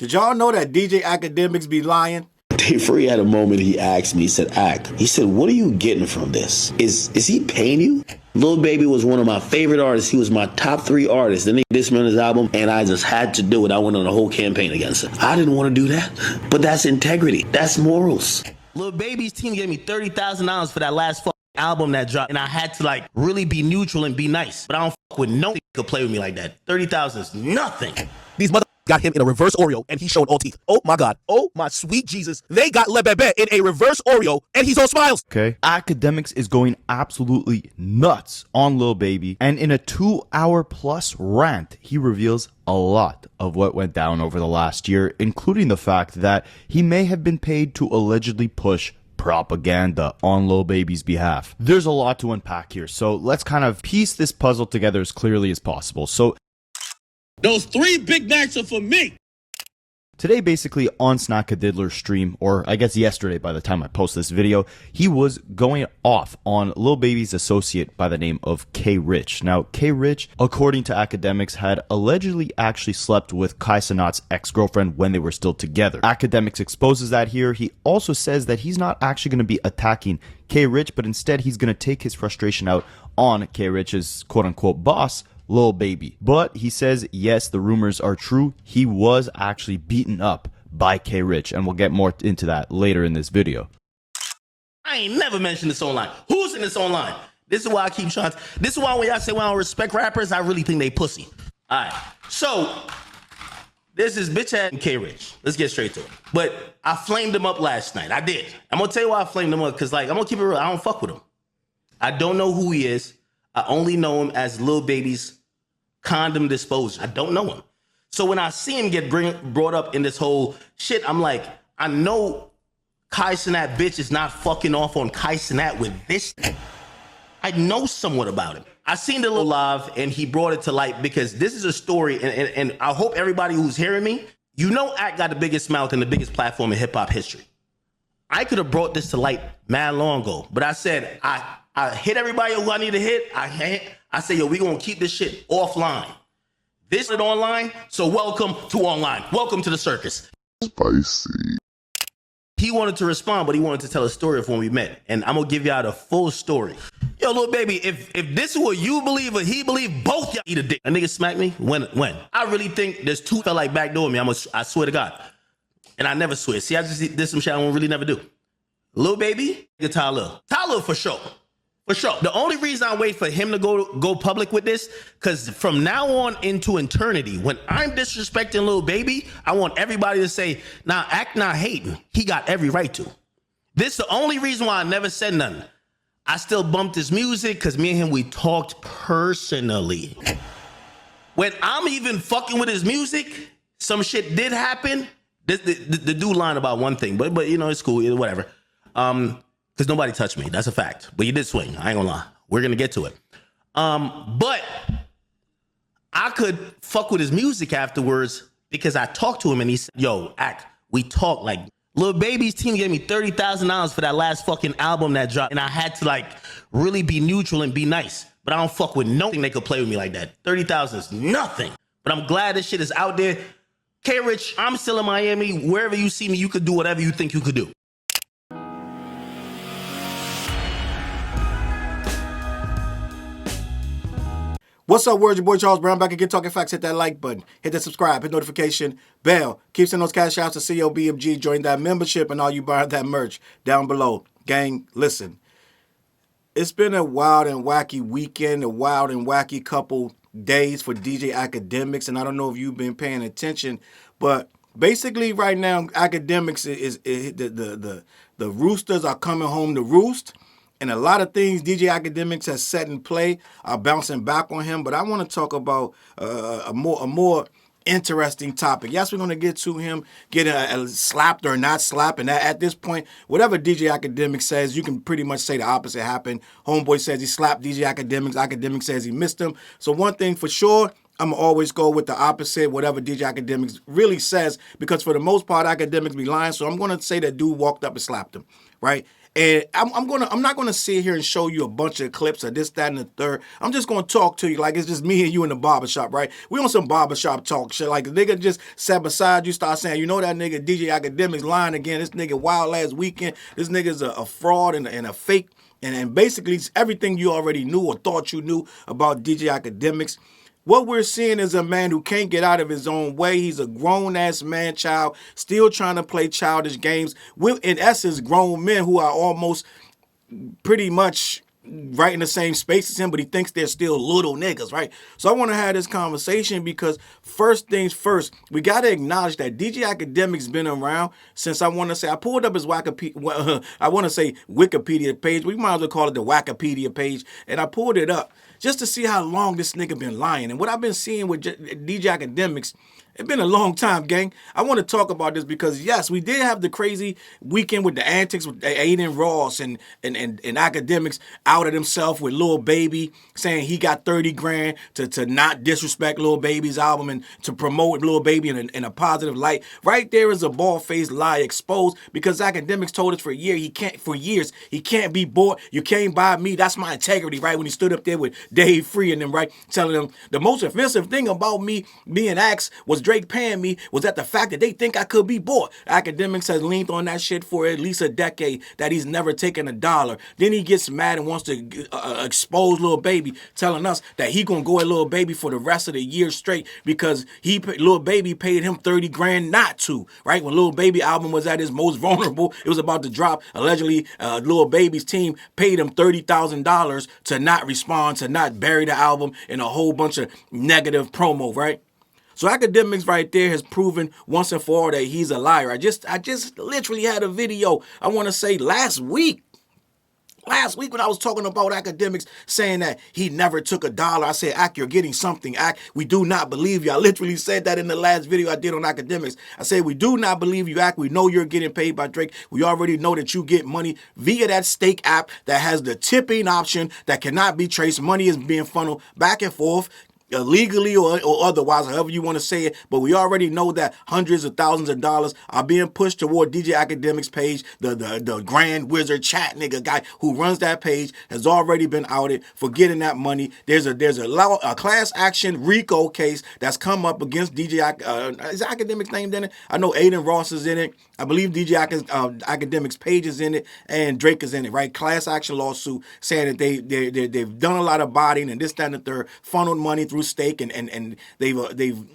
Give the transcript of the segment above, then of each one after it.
Did y'all know that DJ Akademiks be lying? Day Free had a moment he asked me, he said, what are you getting from this? Is he paying you? Lil Baby was one of my favorite artists. He was my top 3 artists. Then he dissed me on his album, and I just had to do it. I went on a whole campaign against him. I didn't want to do that, but that's integrity. That's morals. Lil Baby's team gave me $30,000 for that last album that dropped, and I had to like really be neutral and be nice. But I don't fuck with no could play with me like that. 30,000 is nothing. These mother got him in a reverse Oreo, and he's showing all teeth. Oh my God. Oh my sweet Jesus. They got Lebebe in a reverse Oreo, and he's all smiles. Okay. Akademiks is going absolutely nuts on Lil Baby, and in a 2-hour plus rant, he reveals a lot of what went down over the last year, including the fact that he may have been paid to allegedly push propaganda on Lil Baby's behalf. There's a lot to unpack here, so let's kind of piece this puzzle together as clearly as possible. So those 3 Big Macs are for me. today, basically on Snackadidler's stream, or I guess yesterday by the time I post this video, he was going off on Lil Baby's associate by the name of K Rich. Now, K Rich, according to Akademiks, had allegedly actually slept with Kai Cenat's ex-girlfriend when they were still together. Akademiks exposes that here. He also says that he's not actually going to be attacking K Rich, but instead he's going to take his frustration out on K Rich's quote-unquote boss, Lil Baby. But he says, yes, the rumors are true. He was actually beaten up by K Rich, and we'll get more into that later in this video. I ain't never mentioned this online. Who's in this online? This is why I keep trying. This is why when y'all say, well, I don't respect rappers, I really think they pussy. All right. So this is bitch ass K Rich. Let's get straight to it. But I flamed him up last night. I did. I'm gonna tell you why I flamed him up, because like I'm gonna keep it real. I don't fuck with him. I don't know who he is. I only know him as Lil Baby's condom disposer. I don't know him. So when I see him get brought up in this whole shit, I'm like, I know Kai Cenat bitch is not fucking off on Kai Cenat with this. I know somewhat about him. I seen the little live and he brought it to light because this is a story, and I hope everybody who's hearing me, you know Act got the biggest mouth and the biggest platform in hip hop history. I could have brought this to light mad long ago, but I said, I hit everybody who I need to hit. I say, yo, we gonna keep this shit offline. This is online, so welcome to online. Welcome to the circus. Spicy. He wanted to respond, but he wanted to tell a story of when we met. And I'm gonna give y'all the full story. Yo, Lil Baby, if this is what you believe or he believe, both y'all eat a dick. A nigga smacked me? When? I really think there's two felt like backdooring me. I swear to God. And I never swear. See, I just did some shit I won't really never do. Lil Baby, Tylil. Tylil for sure. For sure. The only reason I wait for him to go public with this, because from now on into eternity, when I'm disrespecting Lil Baby, I want everybody to say, nah, Act not hating. He got every right to. This is the only reason why I never said nothing. I still bumped his music because me and him, we talked personally. When I'm even fucking with his music, some shit did happen. The dude lied about one thing, but you know, it's cool, whatever. Because nobody touched me. That's a fact. But you did swing. I ain't gonna lie. We're gonna get to it. But I could fuck with his music afterwards because I talked to him and he said, yo, Act, we talked like Lil Baby's team gave me $30,000 for that last fucking album that dropped. And I had to like really be neutral and be nice. But I don't fuck with nothing they could play with me like that. 30,000 is nothing. But I'm glad this shit is out there. K Rich, I'm still in Miami. Wherever you see me, you could do whatever you think you could do. What's up, world? Your boy Challz Brown back again, talking facts. Hit that like button, hit that subscribe, hit notification bell. Keep sending those Cashapps to CLBMG. Join that membership, and all you buy that merch down below. Gang, listen. It's been a wild and wacky weekend, a wild and wacky couple days for DJ Akademiks, and I don't know if you've been paying attention, but basically right now, Akademiks is the roosters are coming home to roost. And a lot of things DJ Akademiks has set in play are bouncing back on him. But I want to talk about a more interesting topic. Yes, we're going to get to him, get a slapped or not slapped. And at this point, whatever DJ Akademiks says, you can pretty much say the opposite happened. Homeboy says he slapped DJ Akademiks. Akademiks says he missed him. So one thing for sure, I'm going to always go with the opposite, whatever DJ Akademiks really says, because for the most part, Akademiks be lying. So I'm going to say that dude walked up and slapped him, right? And I'm not gonna sit here and show you a bunch of clips of this, that, and the third. I'm just gonna talk to you like it's just me and you in the barbershop, right? We on some barbershop talk shit. Like the nigga just sat beside you, start saying, you know that nigga DJ Akademiks lying again. This nigga wild last weekend. This nigga's a fraud and a fake. And basically everything you already knew or thought you knew about DJ Akademiks. What we're seeing is a man who can't get out of his own way. He's a grown-ass man-child, still trying to play childish games with, in essence, grown men who are almost pretty much right in the same space as him, but he thinks they're still little niggas, right? So I want to have this conversation because first things first, we got to acknowledge that DJ Akademiks been around since I pulled up his Wikipedia page. We might as well call it the Wackopedia page, and I pulled it up just to see how long this nigga been lying. And what I've been seeing with DJ Akademiks, it's been a long time, gang. I want to talk about this because, yes, we did have the crazy weekend with the antics with Aiden Ross and Akademiks outed himself with Lil Baby, saying he got 30 grand to not disrespect Lil Baby's album and to promote Lil Baby in a positive light. Right there is a bald-faced lie exposed because Akademiks told us for years he can't be bought. You can't buy me. That's my integrity, right? When he stood up there with Dave Free and them, right? Telling them the most offensive thing about me being asked was Drake paying me was that the fact that they think I could be bought. Akademiks has leaned on that shit for at least a decade, that he's never taken a dollar. Then he gets mad and wants to expose Lil Baby, telling us that he gonna go at Lil Baby for the rest of the year straight because Lil Baby paid him 30 grand not to, right? When Lil Baby album was at its most vulnerable, it was about to drop. Allegedly, Lil Baby's team paid him $30,000 to not respond, to not bury the album in a whole bunch of negative promo, right? So Akademiks right there has proven once and for all that he's a liar. I just literally had a video, I want to say last week when I was talking about Akademiks saying that he never took a dollar. I said, Ak, you're getting something. Ak, we do not believe you. I literally said that in the last video I did on Akademiks. I said, we do not believe you, Ak. We know you're getting paid by Drake. We already know that you get money via that stake app that has the tipping option that cannot be traced. Money is being funneled back and forth, illegally or otherwise, however you want to say it, but we already know that hundreds of thousands of dollars are being pushed toward DJ Akademiks' page. The Grand Wizard chat nigga guy who runs that page has already been outed for getting that money. There's a class action RICO case that's come up against DJ is Akademiks named in it? I know Aiden Ross is in it. I believe DJ Akademiks' page is in it, and Drake is in it, right? Class action lawsuit saying that they've done a lot of botting and this, that, and the third, funneled money through stake, and they've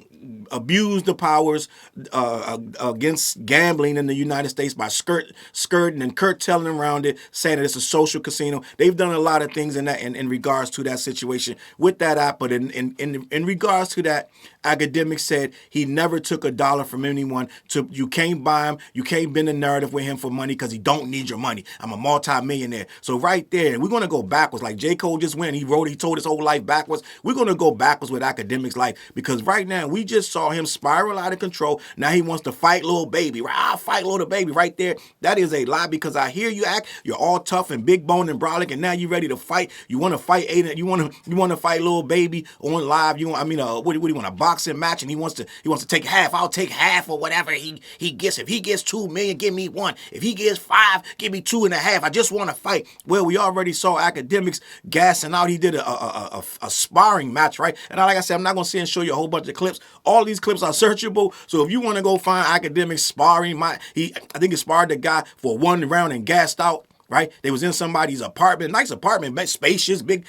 abused the powers against gambling in the United States by skirting and curtailing around it, saying that it's a social casino. They've done a lot of things in regards to that situation with that app, but in regards to that, Akademiks said he never took a dollar from anyone. You can't buy him. You can't bend the narrative with him for money because he don't need your money. I'm a multi-millionaire. So right there, we're going to go backwards. Like J. Cole just went, he told his whole life backwards. We're going to go backwards with Akademiks' life because right now we just saw him spiral out of control. Now he wants to fight Lil Baby. Right? I'll fight Lil Baby right there. That is a lie because I hear you act. You're all tough and big bone and brolic, and now you're ready to fight. You want to fight Aiden. You want to fight Lil Baby on live. What do you want, a boxing match? And he wants to take half. I'll take half or whatever he gets. If he gets 2 million, give me 1. If he gets 5, give me 2.5. I just want to fight. Well, we already saw Akademiks gassing out. He did a sparring match, right? And like I said, I'm not gonna sit and show you a whole bunch of clips. All these clips are searchable. So if you want to go find Akademiks sparring, I think he sparred the guy for 1 round and gassed out. Right? They was in somebody's apartment, nice apartment, spacious, big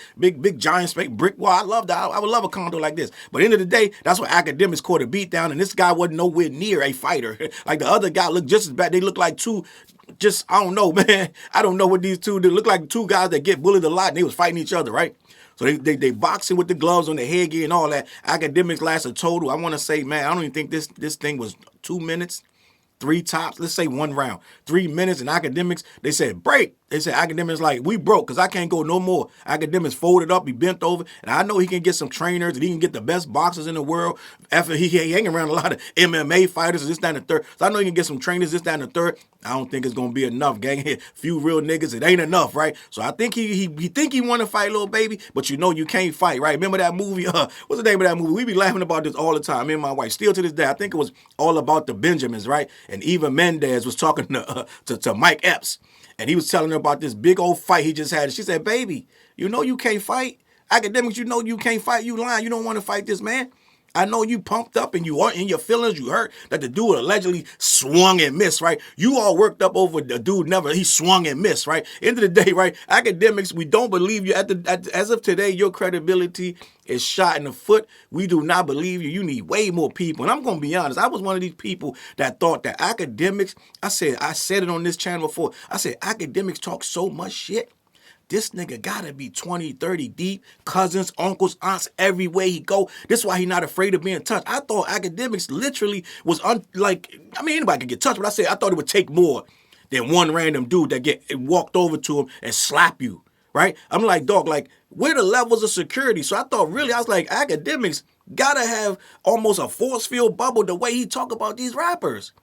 giant brick wall. I love that. I would love a condo like this. But at the end of the day, that's what Akademiks caught a beat down, and this guy wasn't nowhere near a fighter. Like the other guy looked just as bad. They look like two, I don't know, man. I don't know what these two do. Look like 2 guys that get bullied a lot, and they was fighting each other, right? So they boxing with the gloves on the headgear and all that. Akademiks lasted total, I want to say, man, I don't even think this thing was 2 minutes. 3 tops, let's say 1 round, 3 minutes, and Akademiks, they said break. They said Akademiks like, we broke because I can't go no more. Akademiks folded up, he bent over, and I know he can get some trainers and he can get the best boxers in the world. After he hanging around a lot of MMA fighters and this, that, and the third. So I know he can get some trainers, this, that, and the third. I don't think it's gonna be enough, gang. Few real niggas, it ain't enough, right? So I think he think he want to fight Lil Baby, but you know you can't fight, right? Remember that movie? What's the name of that movie? We be laughing about this all the time. Me and my wife, still to this day. I think it was All About the Benjamins, right? And Eva Mendes was talking to Mike Epps. And he was telling her about this big old fight he just had. And she said, baby, you know you can't fight. Akademiks, you know you can't fight. You lying. You don't want to fight this man. I know you pumped up and you are in your feelings. You hurt that the dude allegedly swung and missed, right? You all worked up over the dude he swung and missed, right? End of the day, right? Akademiks, we don't believe you. As of today, your credibility is shot in the foot. We do not believe you. You need way more people. And I'm going to be honest. I was one of these people that thought that Akademiks, I said it on this channel before. I said, Akademiks talk so much shit. This nigga gotta be 20, 30 deep, cousins, uncles, aunts, everywhere he go. This is why he not afraid of being touched. I thought Akademiks literally was anybody could get touched, but I thought it would take more than one random dude that walked over to him and slap you, right? I'm like, dog, like, where the levels of security? So I thought really, I was like, Akademiks gotta have almost a force field bubble the way he talk about these rappers.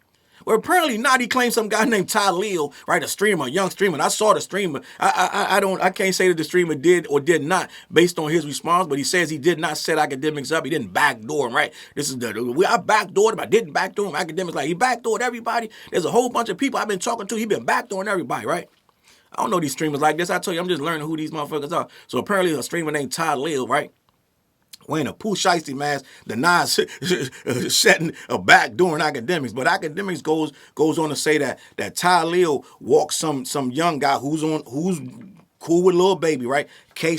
Well, apparently not. He claimed some guy named Tylil, right? A young streamer. And I saw the streamer. I can't say that the streamer did or did not based on his response, but he says he did not set Akademiks up. He didn't backdoor him, right? This is I backdoored him. I didn't backdoor him. Akademiks like he backdoored everybody. There's a whole bunch of people I've been talking to. He been backdooring everybody, right? I don't know these streamers like this. I tell you, I'm just learning who these motherfuckers are. So apparently a streamer named Tylil, right? Wearing a Pooh Shiesty mask, denies setting a back during Akademiks. But Akademiks goes on to say that Tylil walked some young guy who's cool with Lil Baby, right? K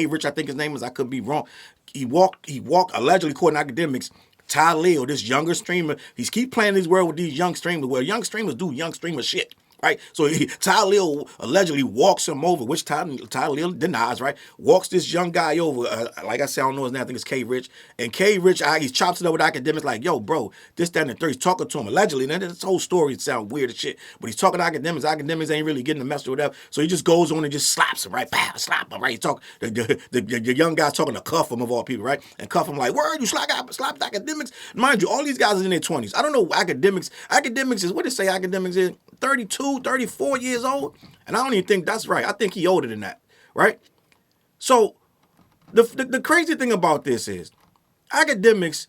Rich, I think his name is. I could be wrong. He walked allegedly, according to Akademiks. Tylil, this younger streamer, he's keep playing this world with these young streamers. Well, young streamers do young streamer shit. Right, so Tylil allegedly walks him over, which Tylil denies. Right, walks this young guy over. Like I said, I don't know his name. I think it's K Rich. And K Rich, he chops it up with Akademiks. Like, yo, bro, this, that, and the third. He's talking to him allegedly. And this whole story sounds weird as shit. But he's talking to Akademiks. Akademiks ain't really getting the message or whatever. So he just goes on and just slaps him. Right, pow, slap him. Right, the young guy's talking to Cuff him of all people. Right, and Cuff him like, word, you slapped Akademiks. Mind you, all these guys are in their 20s. I don't know Akademiks. Akademiks is what they say. Akademiks is 32, 34 years old, and I don't even think that's right. I think he older than that, right? So the crazy thing about this is Akademiks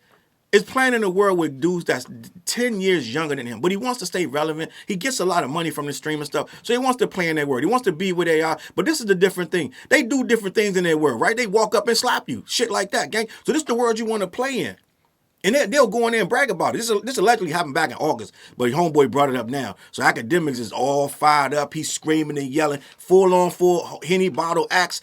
is playing in a world with dudes that's 10 years younger than him, but he wants to stay relevant. He gets a lot of money from the stream and stuff, so he wants to play in their world. He wants to be where they are, but this is the different thing. They do different things in their world, right? They walk up and slap you, shit like that, gang. So this is the world you want to play in. And they'll go in there and brag about it. This allegedly happened back in August, but homeboy brought it up now. So Akademiks is all fired up. He's screaming and yelling, full Henny bottle act.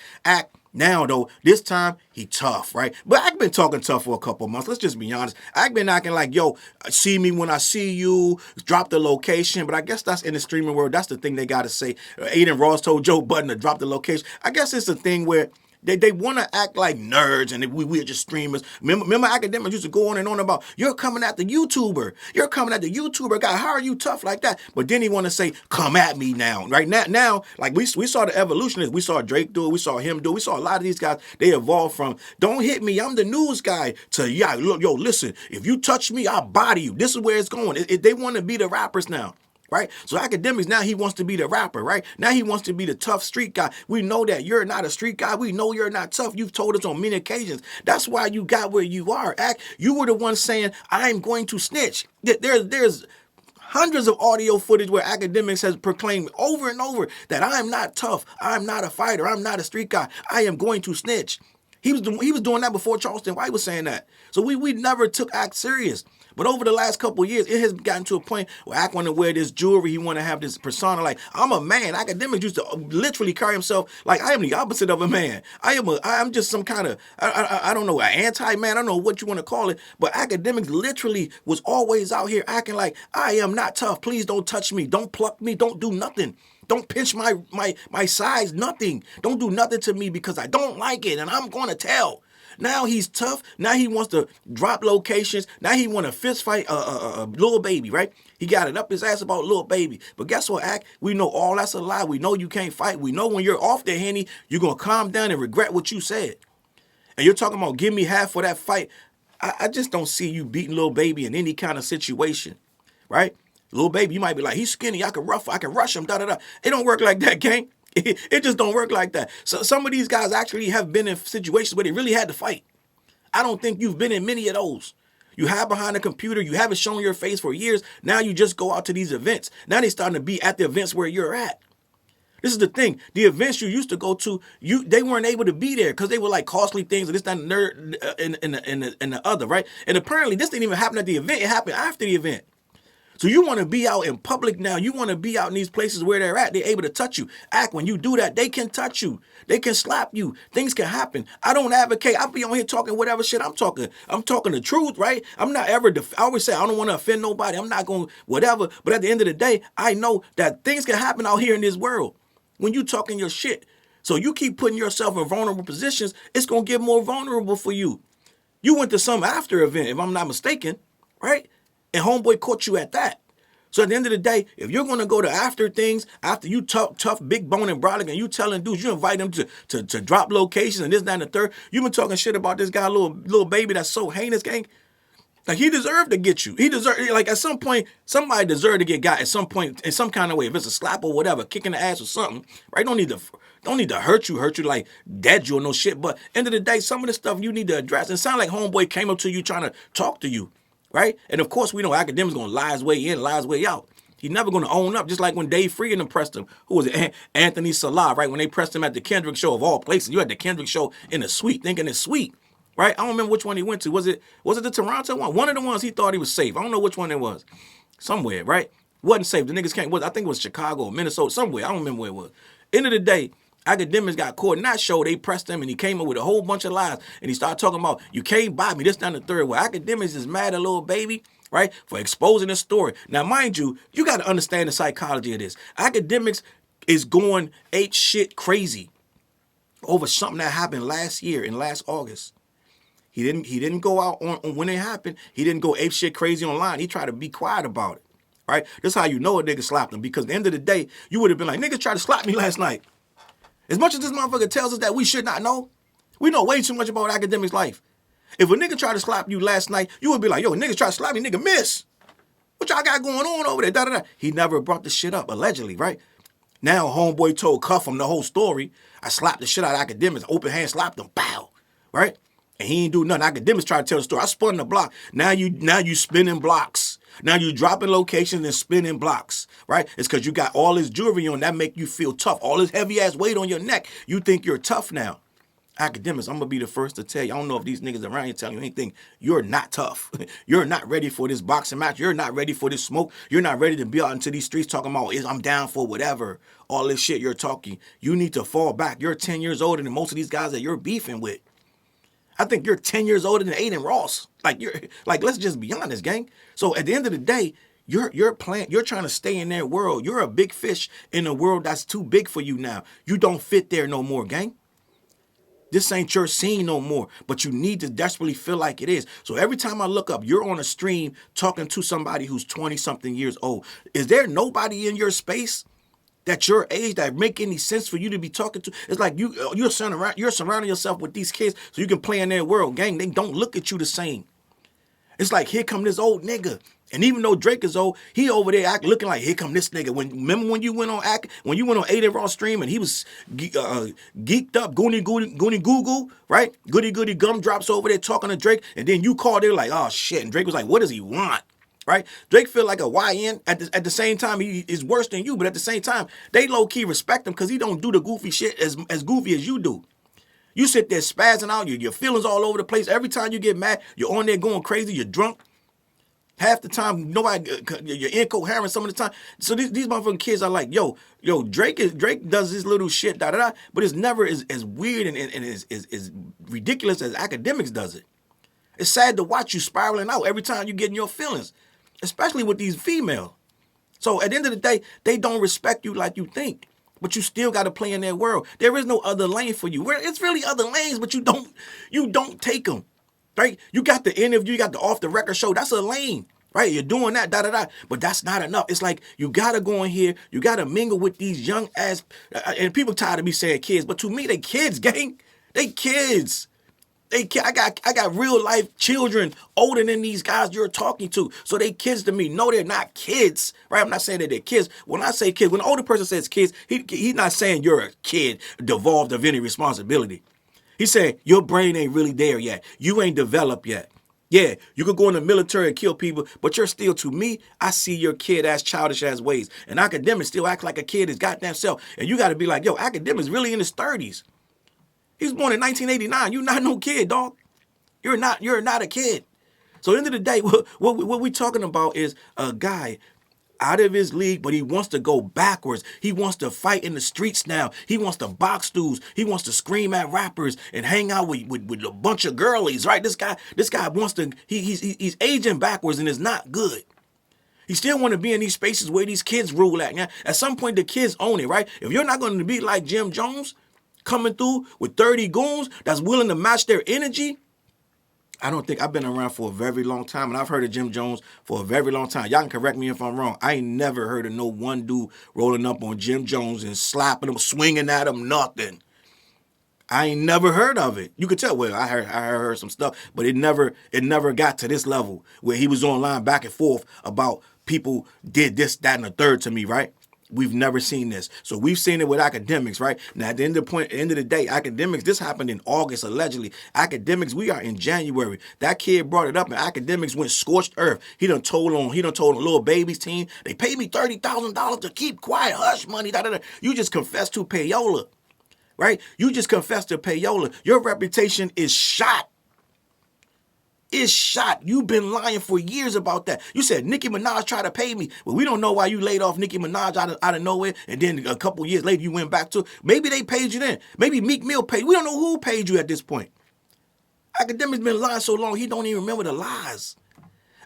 Now, though, this time, he tough, right? But I've been talking tough for a couple months. Let's just be honest. I've been acting like, yo, see me when I see you, drop the location. But I guess that's in the streaming world. That's the thing they got to say. Aiden Ross told Joe Budden to drop the location. I guess it's a thing where They want to act like nerds and we're just streamers. Remember Akademiks used to go on and on about, you're coming at the YouTuber. You're coming at the YouTuber guy. How are you tough like that? But then he want to say, come at me now. Right now, like we saw the evolution. We saw Drake do it. We saw him do it. We saw a lot of these guys. They evolved from, don't hit me, I'm the news guy, to, yeah, look, yo, listen, if you touch me, I'll body you. This is where it's going. They want to be the rappers now. Right? So Akademiks, now he wants to be the rapper, right? Now he wants to be the tough street guy. We know that you're not a street guy. We know you're not tough. You've told us on many occasions. That's why you got where you are. You were the one saying, I'm going to snitch. There's hundreds of audio footage where Akademiks has proclaimed over and over that I'm not tough. I'm not a fighter. I'm not a street guy. I am going to snitch. He was doing that before Charleston White was saying that. So we never took Ak serious. But over the last couple of years, it has gotten to a point where Ak want to wear this jewelry. He want to have this persona like, I'm a man. Akademiks used to literally carry himself like, I am the opposite of a man. I'm just some kind of, I don't know, an anti-man. I don't know what you want to call it. But Akademiks literally was always out here acting like, I am not tough. Please don't touch me. Don't pluck me. Don't do nothing. Don't pinch my size, nothing. Don't do nothing to me because I don't like it, and I'm going to tell. Now he's tough. Now he wants to drop locations. Now he want to fist fight Lil Baby, right? He got it up his ass about Lil Baby. But guess what, Ak? We know all that's a lie. We know you can't fight. We know when you're off there, Henny, you're going to calm down and regret what you said. And you're talking about give me half for that fight. I just don't see you beating Lil Baby in any kind of situation, right? Lil Baby, you might be like, he's skinny, I can rush him, da-da-da. It don't work like that, gang. It just don't work like that. So some of these guys actually have been in situations where they really had to fight. I don't think you've been in many of those. You hide behind a computer, you haven't shown your face for years. Now you just go out to these events. Now they're starting to be at the events where you're at. This is the thing. The events you used to go to, they weren't able to be there because they were like costly things and this, that, and the other, right? And apparently this didn't even happen at the event. It happened after the event. So you want to be out in public now. You want to be out in these places where they're at. They're able to touch you. When you do that, they can touch you. They can slap you. Things can happen. I don't advocate. I'll be on here talking whatever shit I'm talking. I'm talking the truth, right? I'm not ever, I always say I don't want to offend nobody. I'm not going to whatever. But at the end of the day, I know that things can happen out here in this world when you talking your shit. So you keep putting yourself in vulnerable positions, it's going to get more vulnerable for you. You went to some after event, if I'm not mistaken, right? And homeboy caught you at that. So at the end of the day, if you're going to go to after things, after you tough, big bone and brolic, and you telling dudes, you invite them to drop locations and this, that, and the third, you've been talking shit about this guy, little baby that's so heinous, gang. Like, he deserved to get you. He deserved, like, at some point, somebody deserved to get got at some point, in some kind of way. If it's a slap or whatever, kicking the ass or something, right? Don't need to hurt you like dead you or no shit. But end of the day, some of the stuff you need to address. It sounds like homeboy came up to you trying to talk to you. Right? And of course, we know Akademiks going to lie his way in, lie his way out. He's never going to own up, just like when Dave Freeman pressed him. Who was it? Anthony Salah, right? When they pressed him at the Kendrick show of all places. You had the Kendrick show in the suite, thinking it's sweet, right? I don't remember which one he went to. Was it the Toronto one? One of the ones he thought he was safe. I don't know which one it was. Somewhere, right? Wasn't safe. The niggas came, I think it was Chicago or Minnesota, somewhere. I don't remember where it was. End of the day, Akademiks got caught in that show. They pressed him and he came up with a whole bunch of lies. And he started talking about, you can't buy me, this, down the third. Well, Akademiks is mad at little baby, right, for exposing this story. Now, mind you, you got to understand the psychology of this. Akademiks is going ape shit crazy over something that happened last year in last August. He didn't go out on when it happened. He didn't go ape shit crazy online. He tried to be quiet about it, right? That's how you know a nigga slapped him, because at the end of the day, you would have been like, niggas tried to slap me last night. As much as this motherfucker tells us that we should not know, we know way too much about Akademiks' life. If a nigga tried to slap you last night, you would be like, yo, niggas try to slap me, nigga miss. What y'all got going on over there? Da, da, da. He never brought the shit up, allegedly, right? Now, homeboy told Cuffham the whole story. I slapped the shit out of Akademiks, open hand slapped him, pow, right? And he ain't do nothing. Akademiks tried to tell the story. I spun the block. Now you spinning blocks. Now you dropping locations and spinning blocks, right? It's because you got all this jewelry on that make you feel tough. All this heavy ass weight on your neck. You think you're tough now. Akademiks, I'm going to be the first to tell you. I don't know if these niggas around here telling you anything. You're not tough. You're not ready for this boxing match. You're not ready for this smoke. You're not ready to be out into these streets talking about, I'm down for whatever. All this shit you're talking. You need to fall back. You're 10 years older than most of these guys that you're beefing with. I think you're 10 years older than Aiden Ross. Let's just be honest, gang. So at the end of the day, you're trying to stay in their world. You're a big fish in a world that's too big for you now. You don't fit there no more, gang. This ain't your scene no more, but you need to desperately feel like it is. So every time I look up, you're on a stream talking to somebody who's 20-something years old. Is there nobody in your space that your age that make any sense for you to be talking to? It's like you're surrounding yourself with these kids so you can play in their world. Gang, they don't look at you the same. It's like, here come this old nigga. And even though Drake is old, he over there looking like, here come this nigga. Remember when you went on Aiden Ross stream and he was geeked up, goony goo goo, right? Goody gumdrops over there talking to Drake, and then you called there like, oh shit. And Drake was like, what does he want? Right? Drake feel like a YN. At the same time, he is worse than you, but at the same time, they low-key respect him because he don't do the goofy shit as goofy as you do. You sit there spazzing out, your feelings all over the place. Every time you get mad, you're on there going crazy, you're drunk. Half the time, you're incoherent some of the time. So these motherfucking kids are like, yo, Drake does this little shit, da-da-da, but it's never as weird and as ridiculous as Akademiks does it. It's sad to watch you spiraling out every time you get in your feelings, especially with these females. So at the end of the day, they don't respect you like you think, but you still got to play in their world. There is no other lane for you. It's really other lanes, but you don't take them. Right? You got the interview, you got the off the record show. That's a lane, right? You're doing that, da-da-da. But that's not enough. It's like you got to go in here. You got to mingle with these young ass, and people tired of me saying kids, but to me, they kids, gang. They kids. I got real life children older than these guys you're talking to. So they kids to me. No, they're not kids, right? I'm not saying that they're kids. When I say kids, when an older person says kids, he's not saying you're a kid devolved of any responsibility. He said, your brain ain't really there yet. You ain't developed yet. Yeah, you could go in the military and kill people, but you're still, to me, I see your kid as childish as ways. And Akademiks still act like a kid his goddamn self. And you got to be like, yo, Akademiks really in his 30s. He was born in 1989. You're not no kid, dog. You're not a kid. So at the end of the day, what we talking about is a guy out of his league, but he wants to go backwards. He wants to fight in the streets now. He wants to box dudes. He wants to scream at rappers and hang out with a bunch of girlies, right? This guy wants to, he's aging backwards and it's not good. He still want to be in these spaces where these kids rule at. Now, at some point, the kids own it, right? If you're not going to be like Jim Jones coming through with 30 goons that's willing to match their energy, I don't think, I've been around for a very long time, and I've heard of Jim Jones for a very long time. Y'all can correct me if I'm wrong. I ain't never heard of no one dude rolling up on Jim Jones and slapping him, swinging at him, nothing. I ain't never heard of it. You could tell, well, I heard some stuff, but it never got to this level where he was online back and forth about people did this, that, and the third to me, right? We've never seen this. So we've seen it with Akademiks, right? Now, at the end of the day, Akademiks, this happened in August, allegedly. Akademiks, we are in January. That kid brought it up, and Akademiks went scorched earth. He done told on Lil Baby's team, they paid me $30,000 to keep quiet, hush money, da-da-da. You just confessed to payola, right? You just confessed to payola. Your reputation is shot. Is shot. You've been lying for years about that. You said Nicki Minaj tried to pay me. Well, we don't know why you laid off Nicki Minaj out of nowhere, and then a couple years later you went back to, maybe they paid you then. Maybe Meek Mill paid. We don't know who paid you at this point. Akademiks been lying so long he don't even remember the lies.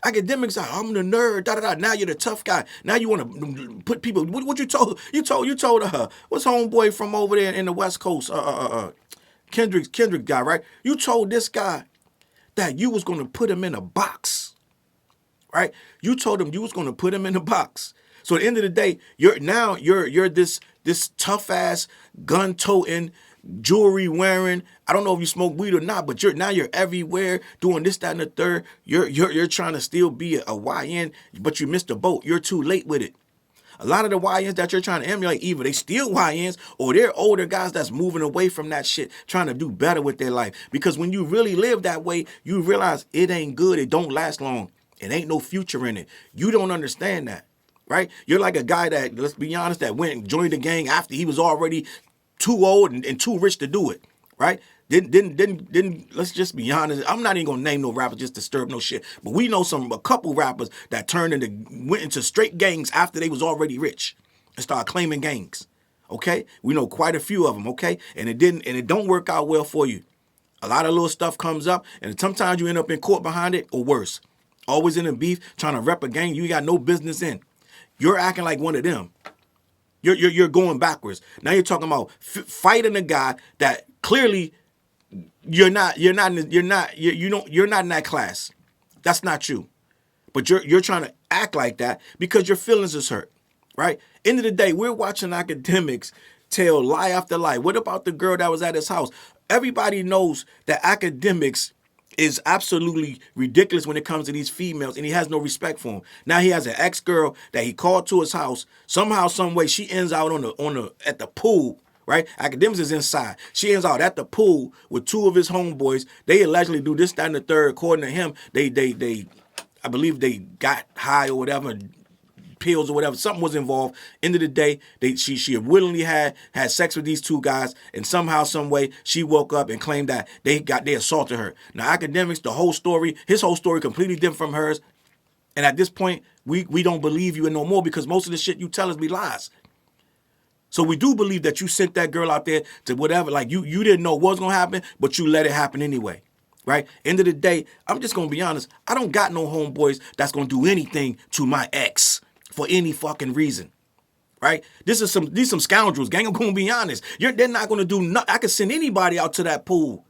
Akademiks are, I'm the nerd, da-da-da. Now you're the tough guy. Now you want to put people, what you told what's homeboy from over there in the West Coast, Kendrick guy, right? You told this guy that you was going to put him in a box, right? You told him you was going to put him in a box. So at the end of the day, you're this tough ass, gun toting, jewelry wearing. I don't know if you smoke weed or not, but you're everywhere doing this, that, and the third. You're trying to still be a YN, but you missed the boat. You're too late with it. A lot of the YNs that you're trying to emulate, either they still YNs or they're older guys that's moving away from that shit, trying to do better with their life. Because when you really live that way, you realize it ain't good. It don't last long. It ain't no future in it. You don't understand that, right? You're like a guy that, let's be honest, that went and joined the gang after he was already too old and too rich to do it, right? Then let's just be honest. I'm not even gonna name no rappers just to stir up no shit. But we know a couple rappers that went into straight gangs after they was already rich and started claiming gangs. Okay? We know quite a few of them, okay? And it don't work out well for you. A lot of little stuff comes up, and sometimes you end up in court behind it, or worse. Always in a beef, trying to rep a gang you got no business in. You're acting like one of them. You're going backwards. Now you're talking about fighting a guy that clearly you're not in that class. That's not you. But you're trying to act like that because your feelings is hurt, right? End of the day, we're watching Akademiks tell lie after lie. What about the girl that was at his house? Everybody knows that Akademiks is absolutely ridiculous when it comes to these females, and he has no respect for them. Now he has an ex-girl that he called to his house. Somehow, some way, she ends out at the pool, right? Akademiks is inside. She ends out at the pool with two of his homeboys. They allegedly do this, that, and the third. According to him, I believe they got high or whatever, pills or whatever. Something was involved. End of the day, she willingly had sex with these two guys, and somehow, some way, she woke up and claimed that they assaulted her. Now, Akademiks, his whole story completely different from hers. And at this point, we don't believe you no more because most of the shit you tell us be lies. So we do believe that you sent that girl out there to whatever, like you didn't know what was gonna happen, but you let it happen anyway. Right? End of the day, I'm just gonna be honest. I don't got no homeboys that's gonna do anything to my ex for any fucking reason. Right? These some scoundrels, gang. I'm gonna be honest. They're not gonna do nothing. I could send anybody out to that pool.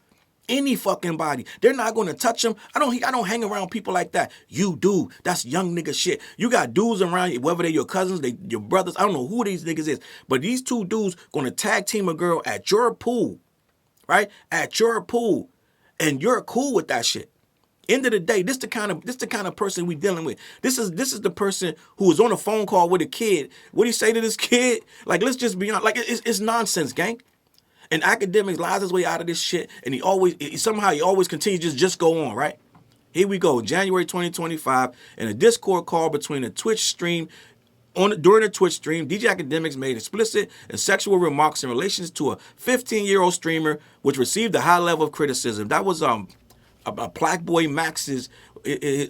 Any fucking body. They're not gonna touch them. I don't hang around people like that. You do. That's young nigga shit. You got dudes around you, whether they're your cousins, your brothers. I don't know who these niggas is. But these two dudes gonna tag team a girl at your pool. Right? At your pool. And you're cool with that shit. End of the day, this the kind of person we dealing with. This is the person who was on a phone call with a kid. What do you say to this kid? Like, let's just be honest. Like, it's nonsense, gang. And Akademiks lies his way out of this shit, and he always continues to just go on, right? Here we go, January 2025, in a Discord call between a Twitch stream. During a Twitch stream, DJ Akademiks made explicit and sexual remarks in relation to a 15-year-old streamer, which received a high level of criticism. That was a Black Boy Max's,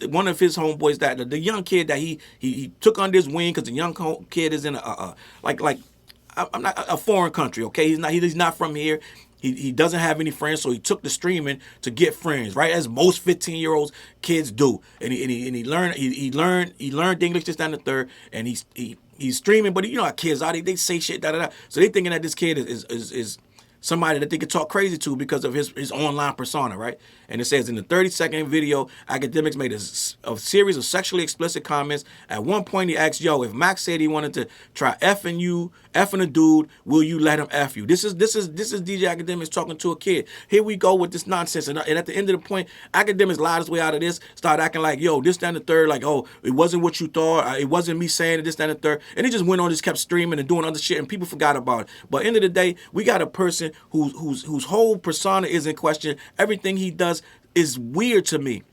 one of his homeboys, that the young kid that he took under his wing, because the young kid is in I'm not a foreign country, okay? He's not from here. He doesn't have any friends, so he took the streaming to get friends, right? As most 15-year-olds kids do. And he learned English, this, that, and the third, and he's streaming, but you know how kids are, they say shit, da da da. So they thinking that this kid is somebody that they could talk crazy to because of his online persona, right? And it says in the 30-second video, Akademiks made a series of sexually explicit comments. At one point, he asked, "Yo, if Max said he wanted to try effing a dude, will you let him F you?" This is DJ Akademiks talking to a kid. Here we go with this nonsense. And at the end of the point, Akademiks lied his way out of this, started acting like, yo, this, that, and the third, like, oh, it wasn't what you thought. It wasn't me saying it, this, that, and the third. And he just went on, just kept streaming and doing other shit, and people forgot about it. But end of the day, we got a person whose whole persona is in question. Everything he does is weird to me.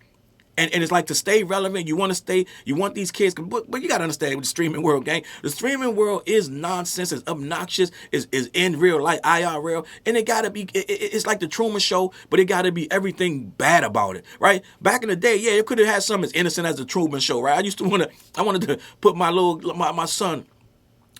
And it's like, to stay relevant, you want these kids, but you got to understand with the streaming world, gang. The streaming world is nonsense, it's obnoxious, is in real life, IRL, and it got to be, it's like the Truman Show, but it got to be everything bad about it, right? Back in the day, yeah, it could have had something as innocent as the Truman Show, right? I wanted to put my son,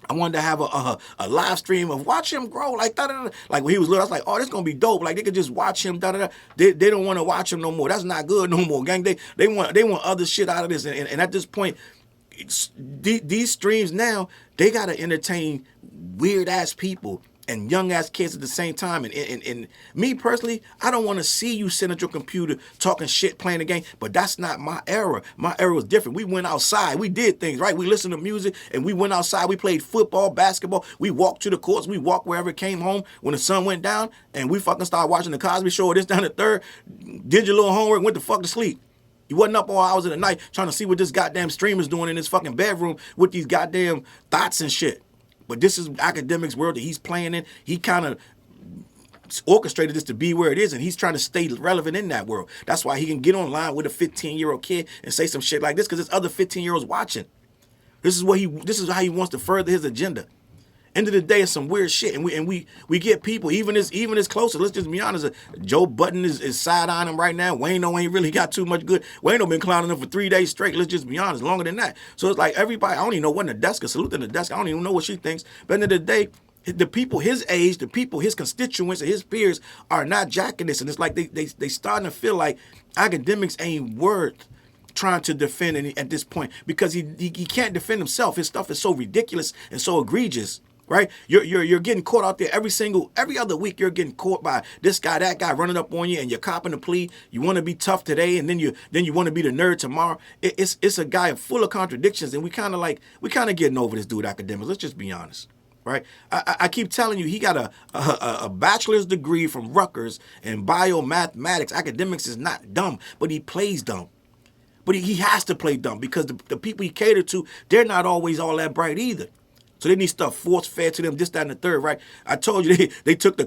I wanted to have a live stream of watch him grow, like da-da-da. Like when he was little, I was like, oh, this is gonna be dope. Like they could just watch him, da-da-da. They don't want to watch him no more. That's not good no more, gang. They want other shit out of this. And at this point, these streams now, they gotta entertain weird ass people and young ass kids at the same time. And me personally, I don't want to see you sitting at your computer talking shit, playing a game. But that's not my era. My era was different. We went outside. We did things, right? We listened to music and we went outside. We played football, basketball. We walked to the courts. We walked wherever it came home when the sun went down. And we fucking started watching the Cosby Show or this, down, the third. Did your little homework, went the fuck to sleep. You wasn't up all hours of the night trying to see what this goddamn streamer's doing in his fucking bedroom with these goddamn thoughts and shit. But this is Akademiks' world that he's playing in. He kind of orchestrated this to be where it is, and he's trying to stay relevant in that world. That's why he can get online with a 15-year-old kid and say some shit like this, because there's other 15-year-olds watching. This is how he wants to further his agenda. End of the day, it's some weird shit, and we get people even as closer. Let's just be honest. Joe Budden is side-eyeing him right now. Wayno ain't really got too much good. Wayno been clowning him for 3 days straight. Let's just be honest, longer than that. So it's like everybody. I don't even know what Nadeska, salute to Nadeska. I don't even know what she thinks. But end of the day, the people his age, the people his constituents and his peers are not jacking this, and it's like they starting to feel like Akademiks ain't worth trying to defend at this point, because he can't defend himself. His stuff is so ridiculous and so egregious. Right, you're getting caught out there every other week. You're getting caught by this guy, that guy running up on you, and you're copping a plea. You want to be tough today, and then you want to be the nerd tomorrow. It's a guy full of contradictions, and we kind of getting over this dude, Akademiks. Let's just be honest, right? I keep telling you, he got a bachelor's degree from Rutgers in biomathematics. Akademiks is not dumb, but he plays dumb. But he has to play dumb because the people he cater to, they're not always all that bright either. So they need stuff force-fed to them, this, that, and the third, right? I told you they took the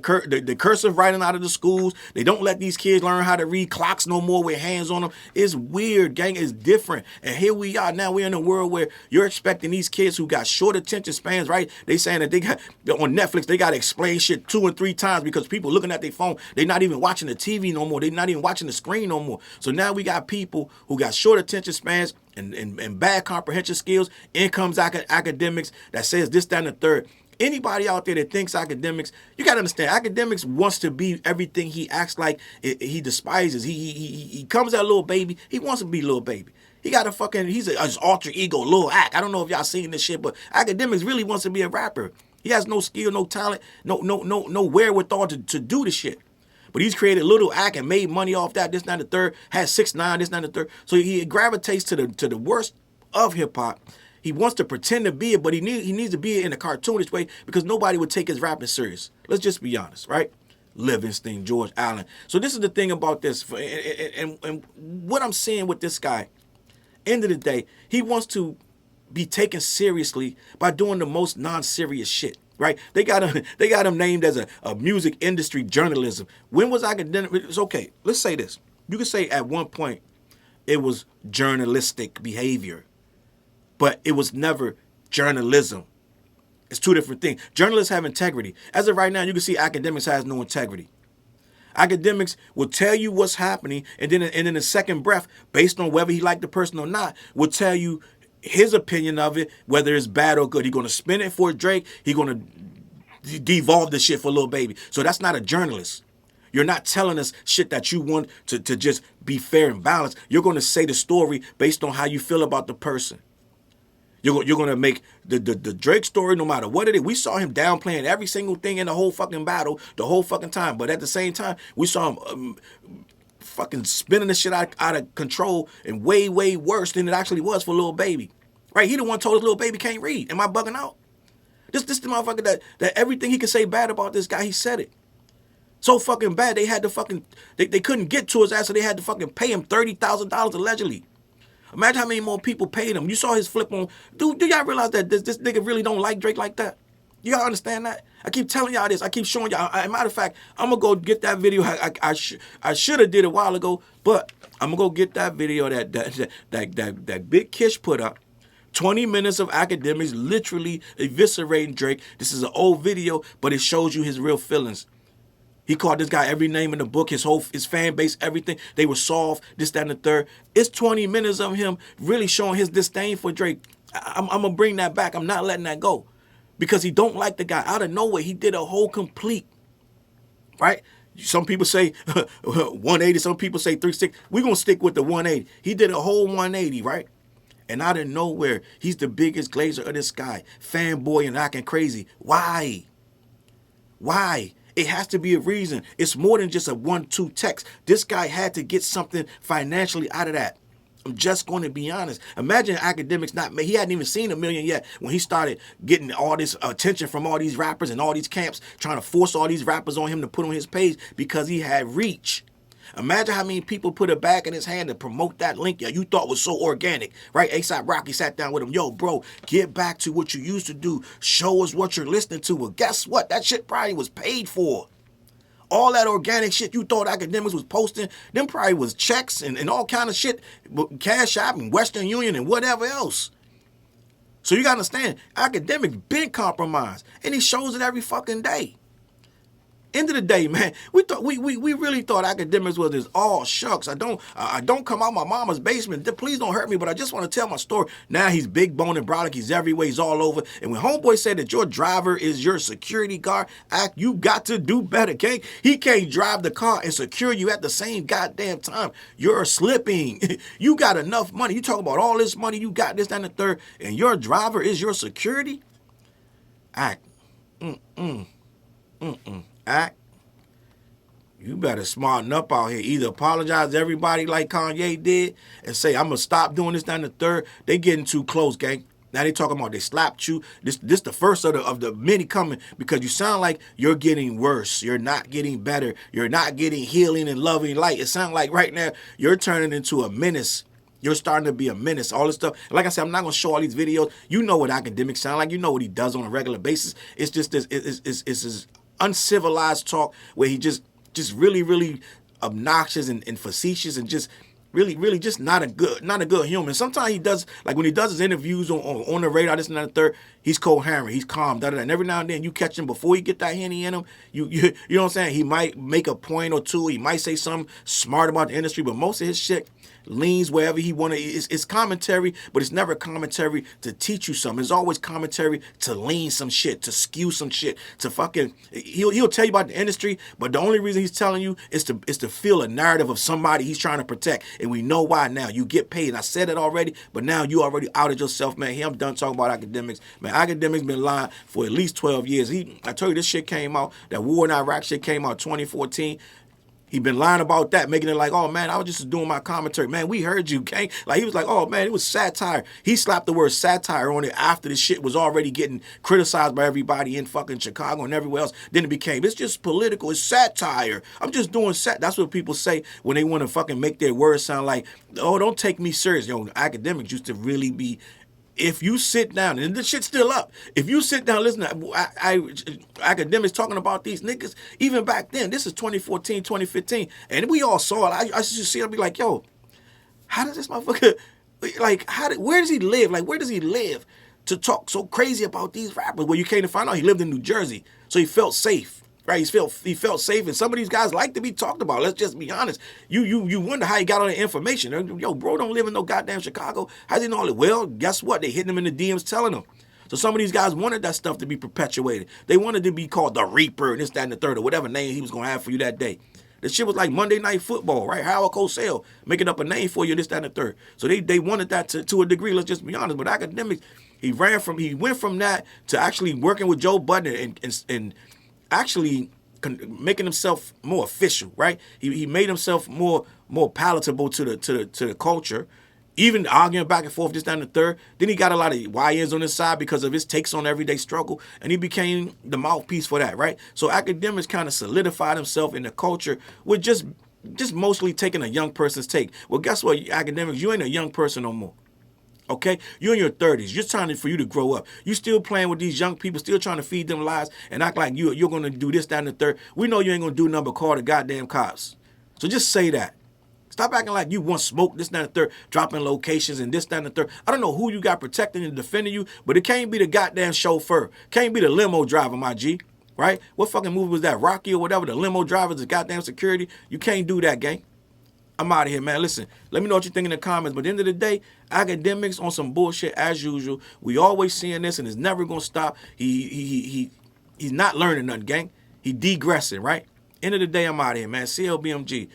cursive writing out of the schools. They don't let these kids learn how to read clocks no more with hands on them. It's weird, gang. It's different. And here we are now. We're in a world where you're expecting these kids who got short attention spans, right? They saying that they got on Netflix, they got to explain shit 2 and 3 times because people looking at their phone. They're not even watching the TV no more. They're not even watching the screen no more. So now we got people who got short attention spans and bad comprehension skills. In comes Akademiks that says this, that, and the third. Anybody out there that thinks Akademiks, you got to understand, Akademiks wants to be everything he acts like he despises. He comes at little baby. He wants to be little baby. He got he's his alter ego, Lil Ak. I don't know if y'all seen this shit, but Akademiks really wants to be a rapper. He has no skill, no talent, no wherewithal to do the shit. But he's created Little Ak and made money off that, this, that, and the third, has 6ix9ine, this, that, and the third. So he gravitates to the worst of hip-hop. He wants to pretend to be it, but he needs to be it in a cartoonish way because nobody would take his rapping serious. Let's just be honest, right? Livingston, George Allen. So this is the thing about this. And what I'm seeing with this guy, end of the day, he wants to be taken seriously by doing the most non-serious shit. Right? They got him named as a music industry journalism. When was Akademiks? It's okay. Let's say this. You could say at one point, It was journalistic behavior. But it was never journalism. It's two different things. Journalists have integrity. As of right now, you can see Akademiks has no integrity. Akademiks will tell you what's happening, and then in the second breath, based on whether he liked the person or not, will tell you his opinion of it, whether it's bad or good. He's going to spin it for Drake. He's going to devolve the shit for Lil Baby. So that's not a journalist. You're not telling us shit that you want to just be fair and balanced. You're going to say the story based on how you feel about the person. You're going to make the Drake story, no matter what it is. We saw him downplaying every single thing in the whole fucking battle, the whole fucking time. But at the same time, we saw him fucking spinning the shit out of control and way, way worse than it actually was for Lil Baby. Right? He the one told us Lil Baby can't read. Am I bugging out? This the motherfucker that everything he could say bad about this guy, he said it. So fucking bad, they had to fucking, they couldn't get to his ass, so they had to fucking pay him $30,000 allegedly. Imagine how many more people paid him. You saw his flip on. Do y'all realize that this nigga really don't like Drake like that? Y'all understand that? I keep telling y'all this. I keep showing y'all. As a matter of fact, I'm going to go get that video. I should have did a while ago, but I'm going to go get that video that Big Kish put up. 20 minutes of Akademiks literally eviscerating Drake. This is an old video, but it shows you his real feelings. He called this guy every name in the book, his fan base, everything. They were soft, this, that, and the third. It's 20 minutes of him really showing his disdain for Drake. I'm going to bring that back. I'm not letting that go. Because he don't like the guy. Out of nowhere, he did a whole complete, right? Some people say 180, some people say 360. We're going to stick with the 180. He did a whole 180, right? And out of nowhere, he's the biggest glazer of the sky. Fanboy and acting crazy. Why? Why? It has to be a reason. It's more than just a 1-2 text. This guy had to get something financially out of that. I'm just going to be honest. Imagine Akademiks he hadn't even seen $1 million yet when he started getting all this attention from all these rappers and all these camps trying to force all these rappers on him to put on his page because he had reach. Imagine how many people put a bag in his hand to promote that link you thought was so organic, right? A$AP Rocky sat down with him. Yo, bro, get back to what you used to do. Show us what you're listening to. Well, guess what? That shit probably was paid for. All that organic shit you thought Akademiks was posting, them probably was checks and all kind of shit, Cashapp and Western Union and whatever else. So you got to understand, Akademiks been compromised, and he shows it every fucking day. End of the day, man, we really thought Akademiks was this all shucks. I don't come out my mama's basement. Please don't hurt me, but I just want to tell my story. Now he's big bone and brolic. He's everywhere. He's all over. And when homeboy said that your driver is your security guard, you got to do better, gang. He can't drive the car and secure you at the same goddamn time. You're slipping. You got enough money. You talk about all this money. You got this, that, and the third. And your driver is your security? Act. Act. You better smarten up out here. Either apologize to everybody like Kanye did and say, I'm going to stop doing this, down the third. They getting too close, gang. Now they talking about they slapped you. This the first of the many coming because you sound like you're getting worse. You're not getting better. You're not getting healing and loving light. It sounds like right now you're turning into a menace. You're starting to be a menace. All this stuff. Like I said, I'm not going to show all these videos. You know what Akademiks sound like. You know what he does on a regular basis. It's just this. It's this uncivilized talk where he just really, really obnoxious and facetious and just really just not a good human. Sometimes he does, like when he does his interviews on the radar, this and that and the third, he's coherent, he's calm, and every now and then you catch him before you get that Henny in him, you know what I'm saying? He might make a point or two, he might say something smart about the industry, but most of his shit leans wherever he want to. It's commentary, but it's never commentary to teach you something. It's always commentary to lean some shit, to skew some shit, to fucking. He'll tell you about the industry, but the only reason he's telling you is to feel a narrative of somebody he's trying to protect, and we know why now. You get paid. And I said it already, but now you already outed yourself, man. I'm done talking about Akademiks, man. Akademiks been lying for at least 12 years. I told you this shit came out. That war in Iraq shit came out 2014. He been lying about that, making it like, oh, man, I was just doing my commentary. Man, we heard you, gang. Like, he was like, oh, man, it was satire. He slapped the word satire on it after the shit was already getting criticized by everybody in fucking Chicago and everywhere else. Then it became, it's just political. It's satire. I'm just doing That's what people say when they want to fucking make their words sound like, oh, don't take me serious. Yo, Akademiks used to really be... If you sit down, and this shit's still up, if you sit down, listen, Akademiks talking about these niggas, even back then, this is 2014, 2015, and we all saw it. I used to see it, I'd be like, yo, how does this motherfucker, like, where does he live? Like, where does he live to talk so crazy about these rappers? Well, you came to find out he lived in New Jersey, so he felt safe. Right, he felt safe, and some of these guys like to be talked about. Let's just be honest. You wonder how he got all the information. Yo, bro, don't live in no goddamn Chicago. How's he know all it? Well, guess what? They hitting him in the DMs telling him. So some of these guys wanted that stuff to be perpetuated. They wanted to be called the Reaper and this, that, and the third, or whatever name he was gonna have for you that day. The shit was like Monday Night Football, right? Howard Cosell making up a name for you, this, that, and the third. So they wanted that to a degree. Let's just be honest. But Akademiks, he went from that to actually working with Joe Budden and actually making himself more official, right? He made himself more palatable to the culture, even arguing back and forth, this, that, and the third. Then he got a lot of YNs on his side because of his takes on everyday struggle, and he became the mouthpiece for that, right? So Akademiks kind of solidified himself in the culture with just mostly taking a young person's take. Well, guess what, Akademiks, you ain't a young person no more. Okay? You're in your 30s. Just trying for you to grow up. You still playing with these young people, still trying to feed them lies and act like you're going to do this, that, and the third. We know you ain't going to do nothing but call the goddamn cops. So just say that. Stop acting like you want smoke, this, that, and the third, dropping locations and this, that, and the third. I don't know who you got protecting and defending you, but it can't be the goddamn chauffeur. Can't be the limo driver, my G. Right? What fucking movie was that? Rocky or whatever? The limo driver's the goddamn security. You can't do that, gang. I'm out of here, man. Listen, let me know what you think in the comments. But at the end of the day, Akademiks on some bullshit as usual. We always seeing this, and it's never gonna stop. He's not learning nothing, gang. He degressing, right? End of the day, I'm out of here, man. CLBMG.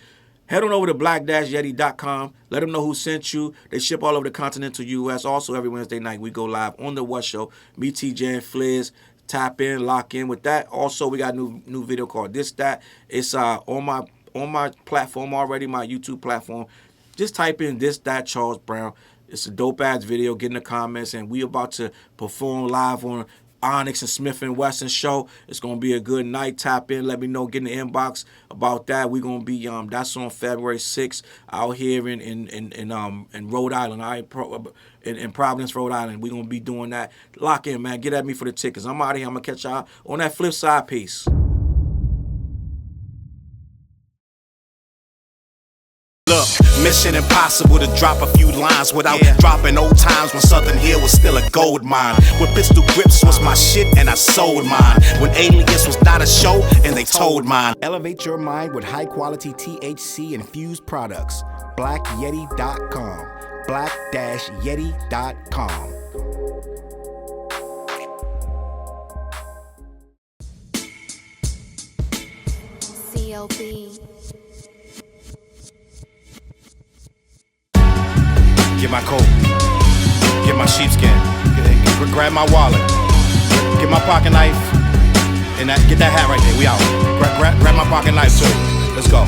Head on over to black-yeti.com. Let them know who sent you. They ship all over the continental U.S. Also, every Wednesday night, we go live on the What Show. Me, TJ, and Fliz. Tap in, lock in with that. Also, we got a new video called This That. It's on my platform already, my YouTube platform. Just type in This That Challz Brown. It's a dope ass video. Get in the comments, and we about to perform live on Onyx and Smith and Wesson show. It's gonna be a good night. Tap in, let me know, get in the inbox about that. We're gonna be that's on February 6th out here in Rhode Island. In Providence, Rhode Island. We're gonna be doing that. Lock in, man. Get at me for the tickets. I'm out of here. I'm gonna catch y'all on that flip side. Peace. Look, mission impossible to drop a few lines without dropping old times when Southern Hill was still a gold mine. When pistol grips was my shit and I sold mine. When Alias was not a show and they told mine. Elevate your mind with high quality THC infused products. BlackYeti.com. Black-Yeti.com. CLB. Get my coat, get my sheepskin, grab my wallet, get my pocket knife, and get that hat right there. We out. Grab my pocket knife too. Let's go.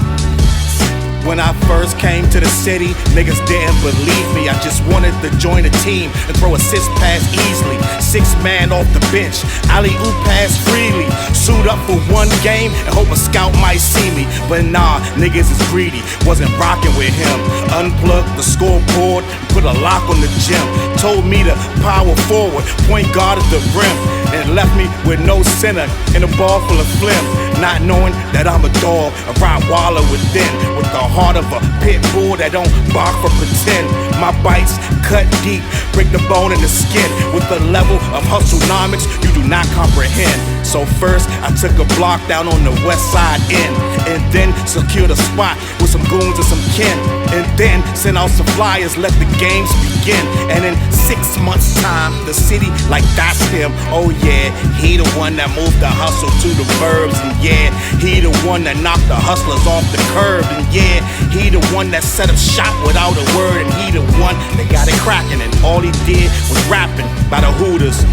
When I first came to the city, niggas didn't believe me. I just wanted to join a team and throw assist pass easily. 6 man off the bench, alley-oop pass freely. Suit up for one game and hope a scout might see me. But nah, niggas is greedy, wasn't rocking with him. Unplugged the scoreboard, put a lock on the gym. Told me to power forward, point guard at the rim. And left me with no center and a ball full of phlegm. Not knowing that I'm a dog, a Rottweiler within. With the heart of a pit bull that don't bark for pretend. My bites cut deep, break the bone and the skin. With the level of hustlenomics you do not comprehend. So first I took a block down on the west side end. And then secured a spot with some goons and some kin. And then sent out some flyers, let the games begin. And in 6 months time, the city like that's him. Oh yeah, he the one that moved the hustle to the burbs. And yeah, he the one that knocked the hustlers off the curb. And yeah, he the one that set up shop without a word. And he the one that got it cracking. And all he did was rapping by the Hooters.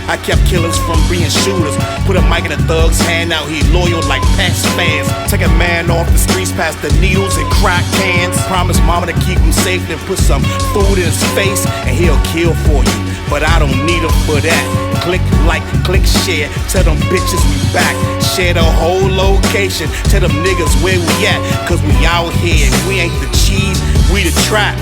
I kept killers from being shooters. Put a mic in a thug's hand, now he loyal like past fans. Take a man off the streets past the needles and crack cans. Promise mama to keep him safe, then put some food in his face and he'll kill for you. But I don't need him for that. Click like, click share, tell them bitches we back. Share the whole location, tell them niggas where we at. Cause we out here and we ain't the cheese, we the trap.